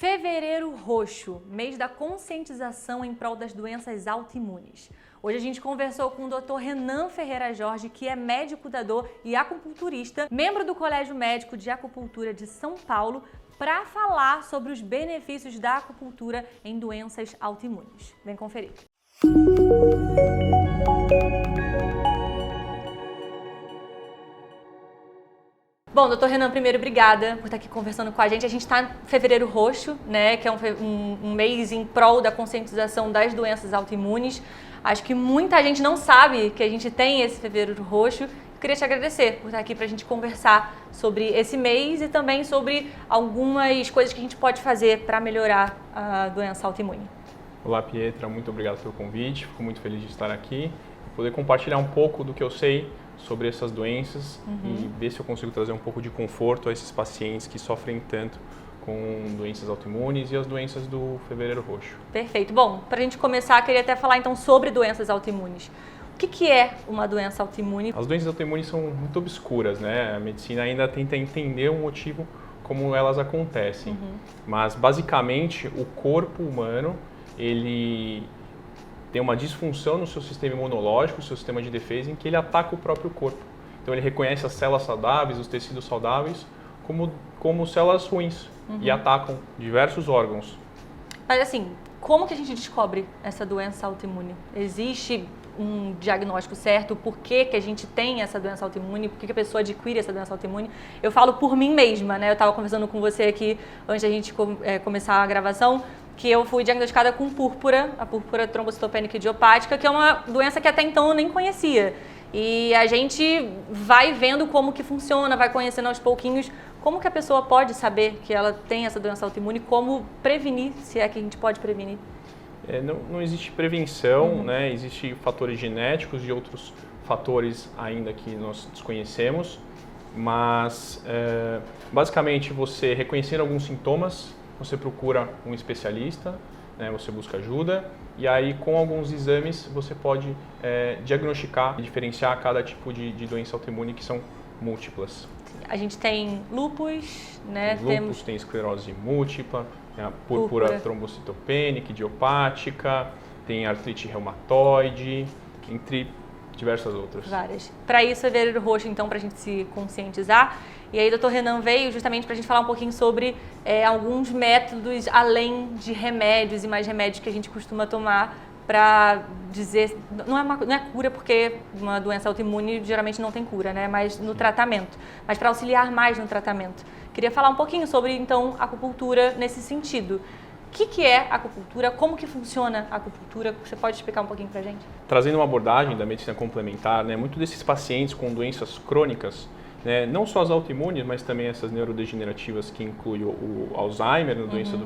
Fevereiro Roxo, mês da conscientização em prol das doenças autoimunes. Hoje a gente conversou com o Dr. Renan Ferreira Jorge, que é médico cuidador e acupunturista, membro do Colégio Médico de Acupuntura de São Paulo, para falar sobre os benefícios da acupuntura em doenças autoimunes. Vem conferir. Bom, doutor Renan, primeiro, obrigada por estar aqui conversando com a gente. A gente está em Fevereiro Roxo, né, que é um mês em prol da conscientização das doenças autoimunes. Acho que muita gente não sabe que a gente tem esse Fevereiro Roxo. Queria te agradecer por estar aqui para a gente conversar sobre esse mês e também sobre algumas coisas que a gente pode fazer para melhorar a doença autoimune. Olá, Pietra, muito obrigado pelo convite. Fico muito feliz de estar aqui e poder compartilhar um pouco do que eu sei sobre essas doenças e ver se eu consigo trazer um pouco de conforto a esses pacientes que sofrem tanto com doenças autoimunes e as doenças do Fevereiro Roxo. Perfeito. Bom, para a gente começar, queria até falar então sobre doenças autoimunes. O que é uma doença autoimune? As doenças autoimunes são muito obscuras, né? A medicina ainda tenta entender o motivo como elas acontecem. Mas, basicamente, o corpo humano, ele tem uma disfunção no seu sistema imunológico, no seu sistema de defesa, em que ele ataca o próprio corpo. Então ele reconhece as células saudáveis, os tecidos saudáveis, como células ruins e atacam diversos órgãos. Mas assim, como que a gente descobre essa doença autoimune? Existe um diagnóstico certo? Por que a gente tem essa doença autoimune? Por que a pessoa adquire essa doença autoimune? Eu falo por mim mesma, né? Eu estava conversando com você aqui antes da gente começar a gravação, que eu fui diagnosticada com púrpura, a púrpura trombocitopênica idiopática, que é uma doença que até então eu nem conhecia. E a gente vai vendo como que funciona, vai conhecendo aos pouquinhos como que a pessoa pode saber que ela tem essa doença autoimune, como prevenir, se é que a gente pode prevenir. Não existe prevenção, né? Existem fatores genéticos e outros fatores ainda que nós desconhecemos, mas basicamente você reconhecendo alguns sintomas, você procura um especialista, né? Você busca ajuda e aí com alguns exames você pode diagnosticar e diferenciar cada tipo de doença autoimune, que são múltiplas. A gente tem lúpus, né? Tem esclerose múltipla, tem a púrpura trombocitopênica, idiopática, tem artrite reumatoide, entre diversas outras. Várias. Para isso, Fevereiro Roxo, então, para a gente se conscientizar. E aí, o Dr. Renan veio justamente para a gente falar um pouquinho sobre alguns métodos, além de remédios e mais remédios que a gente costuma tomar para dizer, não é cura, porque uma doença autoimune geralmente não tem cura, né? Mas no tratamento, mas para auxiliar mais no tratamento. Queria falar um pouquinho sobre, então, a acupuntura nesse sentido. O que é a acupuntura? Como que funciona a acupuntura? Você pode explicar um pouquinho para a gente? Trazendo uma abordagem da medicina complementar, né? Muitos desses pacientes com doenças crônicas, né? Não só as autoimunes, mas também essas neurodegenerativas que incluem o Alzheimer, na doença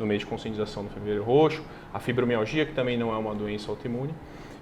no mês de conscientização do Fevereiro Roxo, a fibromialgia, que também não é uma doença autoimune,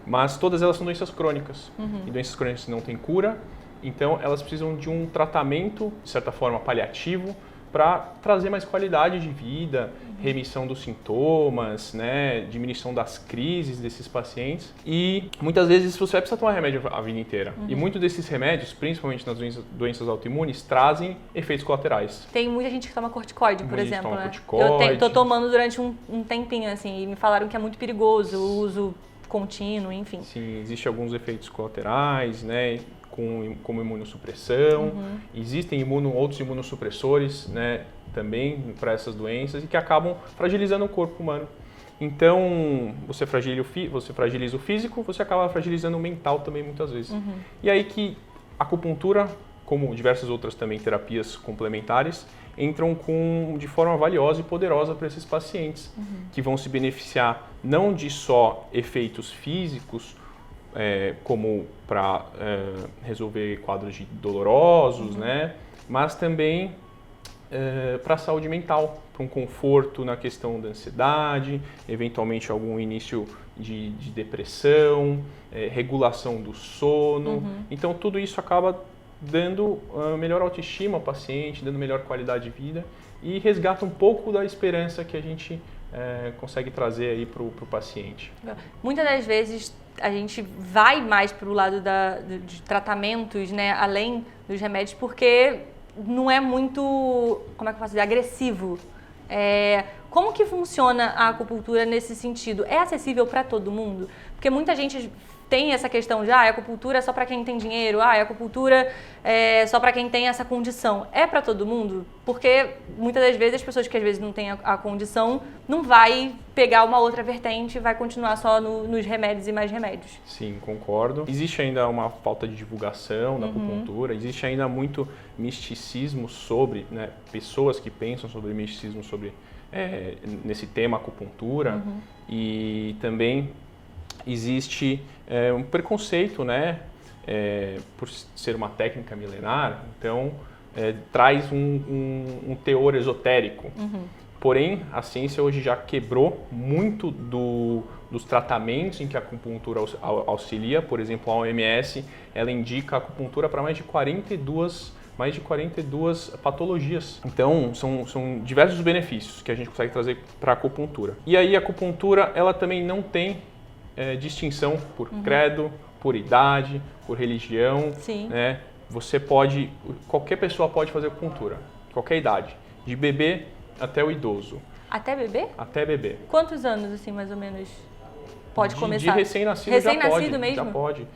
mas todas elas são doenças crônicas. E doenças crônicas não têm cura, então elas precisam de um tratamento, de certa forma, paliativo, para trazer mais qualidade de vida, remissão dos sintomas, né, diminuição das crises desses pacientes. E muitas vezes você vai precisar tomar remédio a vida inteira. E muitos desses remédios, principalmente nas doenças autoimunes, trazem efeitos colaterais. Tem muita gente que toma corticoide, por exemplo, né? Corticoide. Eu tô tomando durante um tempinho, assim, e me falaram que é muito perigoso o uso contínuo, enfim. Sim, existem alguns efeitos colaterais, né? Como imunossupressão. Existem outros imunossupressores, né, também para essas doenças e que acabam fragilizando o corpo humano. Então, você fragiliza o físico, você acaba fragilizando o mental também muitas vezes. E aí que a acupuntura, como diversas outras também terapias complementares, entram de forma valiosa e poderosa para esses pacientes, que vão se beneficiar não de só efeitos físicos, como para resolver quadros dolorosos, né? Mas também para a saúde mental, para um conforto na questão da ansiedade, eventualmente algum início de depressão, regulação do sono. Então tudo isso acaba dando melhor autoestima ao paciente, dando melhor qualidade de vida e resgata um pouco da esperança que a gente consegue trazer aí para o paciente. Muitas das vezes a gente vai mais para o lado de tratamentos, né, além dos remédios, porque não é muito, como é que eu posso dizer, agressivo Como que funciona a acupuntura nesse sentido? É acessível para todo mundo? Porque muita gente tem essa questão de a acupuntura é só para quem tem dinheiro, a acupuntura é só para quem tem essa condição. É para todo mundo? Porque muitas das vezes as pessoas que às vezes não têm a condição não vai pegar uma outra vertente e vai continuar só nos remédios e mais remédios. Sim, concordo. Existe ainda uma falta de divulgação da acupuntura, existe ainda muito misticismo sobre, né, pessoas que pensam sobre misticismo sobre nesse tema acupuntura e também existe um preconceito, né, por ser uma técnica milenar, então traz um teor esotérico. Porém, a ciência hoje já quebrou muito dos tratamentos em que a acupuntura auxilia. Por exemplo, a OMS ela indica a acupuntura para mais de 42 patologias. Então, são diversos benefícios que a gente consegue trazer para a acupuntura. E aí, a acupuntura ela também não tem distinção por credo, por idade, por religião. Sim. Né? Qualquer pessoa pode fazer acupuntura, qualquer idade, de bebê até o idoso. Até bebê? Até bebê. Quantos anos, assim, mais ou menos, pode começar? De recém-nascido Recém-nascido mesmo? Já pode.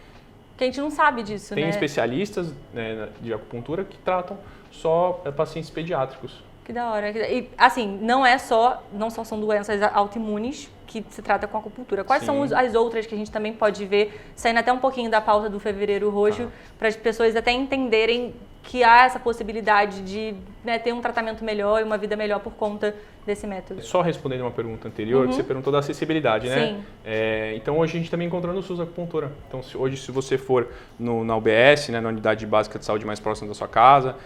Porque a gente não sabe disso, Tem né? especialistas, né, de acupuntura que tratam só pacientes pediátricos. Que da hora. E, assim, não só são doenças autoimunes que se trata com acupuntura. Quais são as outras que a gente também pode ver, saindo até um pouquinho da pauta do Fevereiro Roxo, para as pessoas até entenderem que há essa possibilidade de, né, ter um tratamento melhor e uma vida melhor por conta desse método. Só respondendo uma pergunta anterior, que você perguntou da acessibilidade, né? Sim. Então hoje a gente também encontra no SUS acupuntura. Então hoje se você for na UBS, né, na unidade básica de saúde mais próxima da sua casa,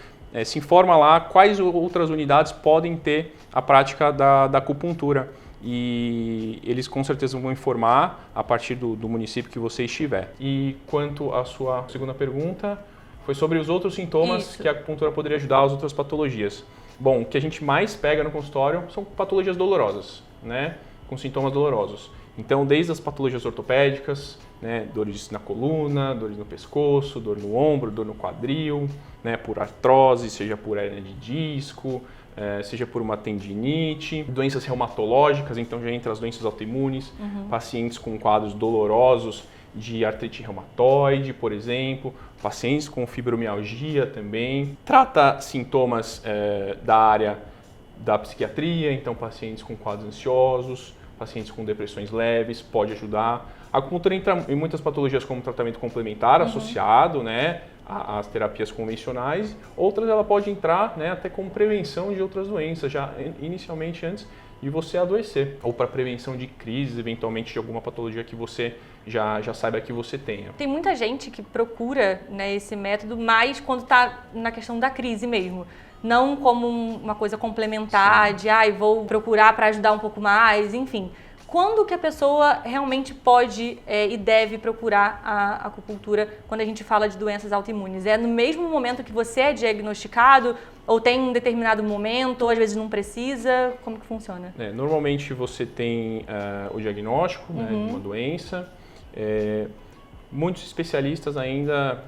se informa lá quais outras unidades podem ter a prática da acupuntura. E eles com certeza vão informar a partir do município que você estiver. E quanto à sua segunda pergunta, foi sobre os outros sintomas que a acupuntura poderia ajudar, as outras patologias. Bom, o que a gente mais pega no consultório são patologias dolorosas, né? Com sintomas dolorosos. Então, desde as patologias ortopédicas, né? Dores na coluna, dores no pescoço, dor no ombro, dor no quadril, né? Por artrose, seja por hérnia de disco, seja por uma tendinite, doenças reumatológicas, então já entra as doenças autoimunes, pacientes com quadros dolorosos de artrite reumatoide, por exemplo, pacientes com fibromialgia também. Trata sintomas da área da psiquiatria, então pacientes com quadros ansiosos, pacientes com depressões leves, pode ajudar. A acupuntura entra em muitas patologias como tratamento complementar associado, né, às terapias convencionais. Outras ela pode entrar, né, até como prevenção de outras doenças, já inicialmente antes de você adoecer, ou para prevenção de crises, eventualmente de alguma patologia que você já saiba que você tenha. Tem muita gente que procura, né, esse método mais quando está na questão da crise mesmo. Não como uma coisa complementar, de vou procurar para ajudar um pouco mais, enfim. Quando que a pessoa realmente pode e deve procurar a acupuntura quando a gente fala de doenças autoimunes? É no mesmo momento que você é diagnosticado ou tem um determinado momento, ou às vezes não precisa? Como que funciona? Normalmente você tem o diagnóstico, né, de uma doença. Muitos especialistas ainda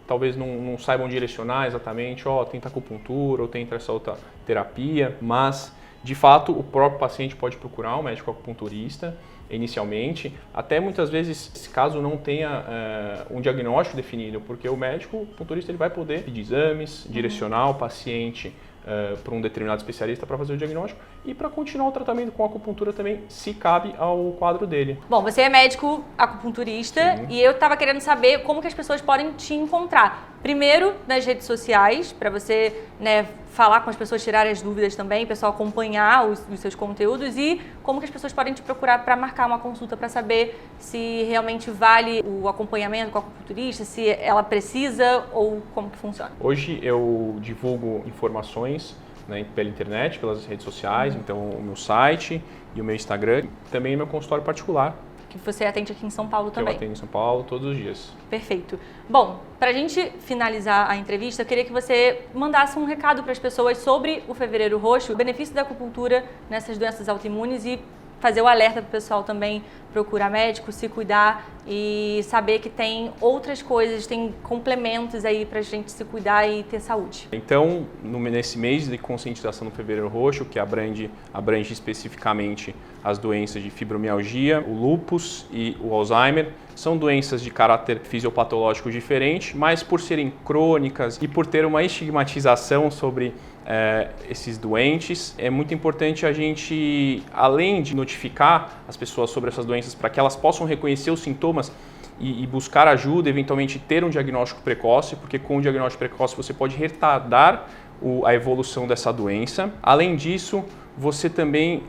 talvez não saibam direcionar exatamente, tenta acupuntura ou tenta essa outra terapia, mas de fato o próprio paciente pode procurar um médico acupunturista inicialmente, até muitas vezes caso não tenha um diagnóstico definido, porque o médico acupunturista ele vai poder pedir exames, direcionar o paciente para um determinado especialista para fazer o diagnóstico e para continuar o tratamento com acupuntura também, se cabe ao quadro dele. Bom, você é médico acupunturista. Sim. E eu estava querendo saber como que as pessoas podem te encontrar. Primeiro, nas redes sociais, para você, né, falar com as pessoas, tirar as dúvidas também, o pessoal acompanhar os seus conteúdos, e como que as pessoas podem te procurar para marcar uma consulta para saber se realmente vale o acompanhamento com a acupunturista, se ela precisa ou como que funciona. Hoje eu divulgo informações, né, pela internet, pelas redes sociais, então o meu site e o meu Instagram, também o meu consultório particular. Que você atende aqui em São Paulo também. Eu atendo em São Paulo todos os dias. Perfeito. Bom, para a gente finalizar a entrevista, eu queria que você mandasse um recado para as pessoas sobre o Fevereiro Roxo, o benefício da acupuntura nessas doenças autoimunes e fazer o alerta para o pessoal também procurar médico, se cuidar e saber que tem outras coisas, tem complementos aí para a gente se cuidar e ter saúde. Então, nesse mês de conscientização do Fevereiro Roxo, que abrange especificamente as doenças de fibromialgia, o lúpus e o Alzheimer, são doenças de caráter fisiopatológico diferente, mas por serem crônicas e por ter uma estigmatização sobre esses doentes, é muito importante a gente, além de notificar as pessoas sobre essas doenças para que elas possam reconhecer os sintomas e buscar ajuda, eventualmente ter um diagnóstico precoce, porque com o diagnóstico precoce você pode retardar a evolução dessa doença. Além disso, você também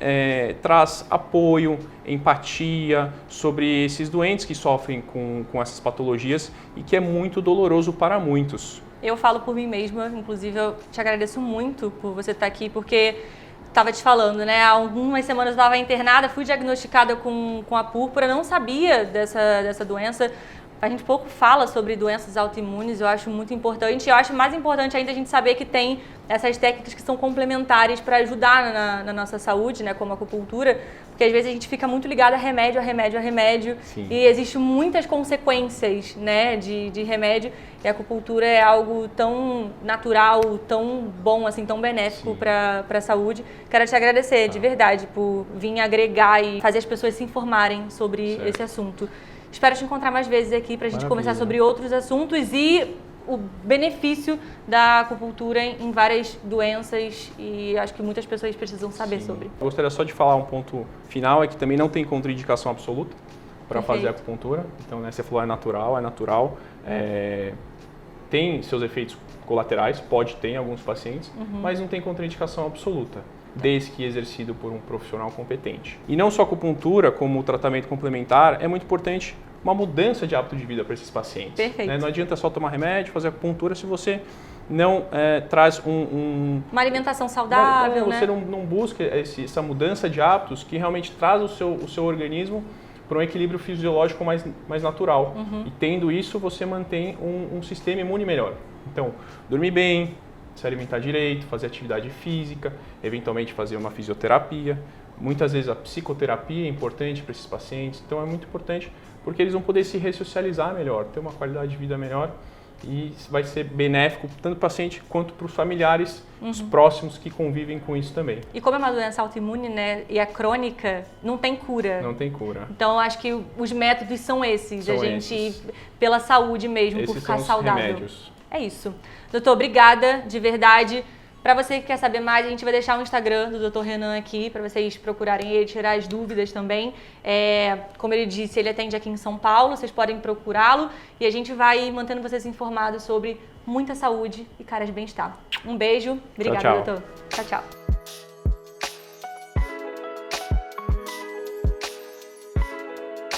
traz apoio, empatia sobre esses doentes que sofrem com essas patologias e que é muito doloroso para muitos. Eu falo por mim mesma, inclusive eu te agradeço muito por você estar aqui, porque estava te falando, né? Há algumas semanas eu estava internada, fui diagnosticada com a púrpura, não sabia dessa doença. A gente pouco fala sobre doenças autoimunes, eu acho muito importante. Eu acho mais importante ainda a gente saber que tem essas técnicas que são complementares para ajudar na nossa saúde, né? Como a acupuntura, porque às vezes a gente fica muito ligado a remédio. Sim. E existem muitas consequências, né, de remédio. E a acupuntura é algo tão natural, tão bom, assim, tão benéfico para a saúde. Quero te agradecer, de verdade, por vir agregar e fazer as pessoas se informarem sobre esse assunto. Espero te encontrar mais vezes aqui para a gente conversar sobre outros assuntos e o benefício da acupuntura em várias doenças e acho que muitas pessoas precisam saber sobre. Eu gostaria só de falar um ponto final, é que também não tem contraindicação absoluta para fazer acupuntura. Então, né, você falou é natural. Tem seus efeitos colaterais, pode ter em alguns pacientes, mas não tem contraindicação absoluta, desde que exercido por um profissional competente. E não só a acupuntura, como o tratamento complementar, é muito importante uma mudança de hábito de vida para esses pacientes. Perfeito. Né? Não adianta só tomar remédio, fazer acupuntura, se você não traz uma alimentação saudável, você não busca essa mudança de hábitos que realmente traz o seu organismo para um equilíbrio fisiológico mais natural. E tendo isso, você mantém um sistema imune melhor. Então, dormir bem, se alimentar direito, fazer atividade física, eventualmente fazer uma fisioterapia. Muitas vezes a psicoterapia é importante para esses pacientes, então é muito importante porque eles vão poder se ressocializar melhor, ter uma qualidade de vida melhor e vai ser benéfico tanto para o paciente quanto para os familiares, os próximos que convivem com isso também. E como é uma doença autoimune, né, e é crônica, não tem cura. Não tem cura. Então, eu acho que os métodos são esses, a gente ir pela saúde mesmo, por ficar saudável. Remédios. É isso. Doutor, obrigada, de verdade. Para você que quer saber mais, a gente vai deixar o Instagram do Dr. Renan aqui, para vocês procurarem ele, tirar as dúvidas também. Como ele disse, ele atende aqui em São Paulo, vocês podem procurá-lo. E a gente vai mantendo vocês informados sobre muita saúde e caras de bem-estar. Um beijo, obrigada, doutor. Tchau, tchau.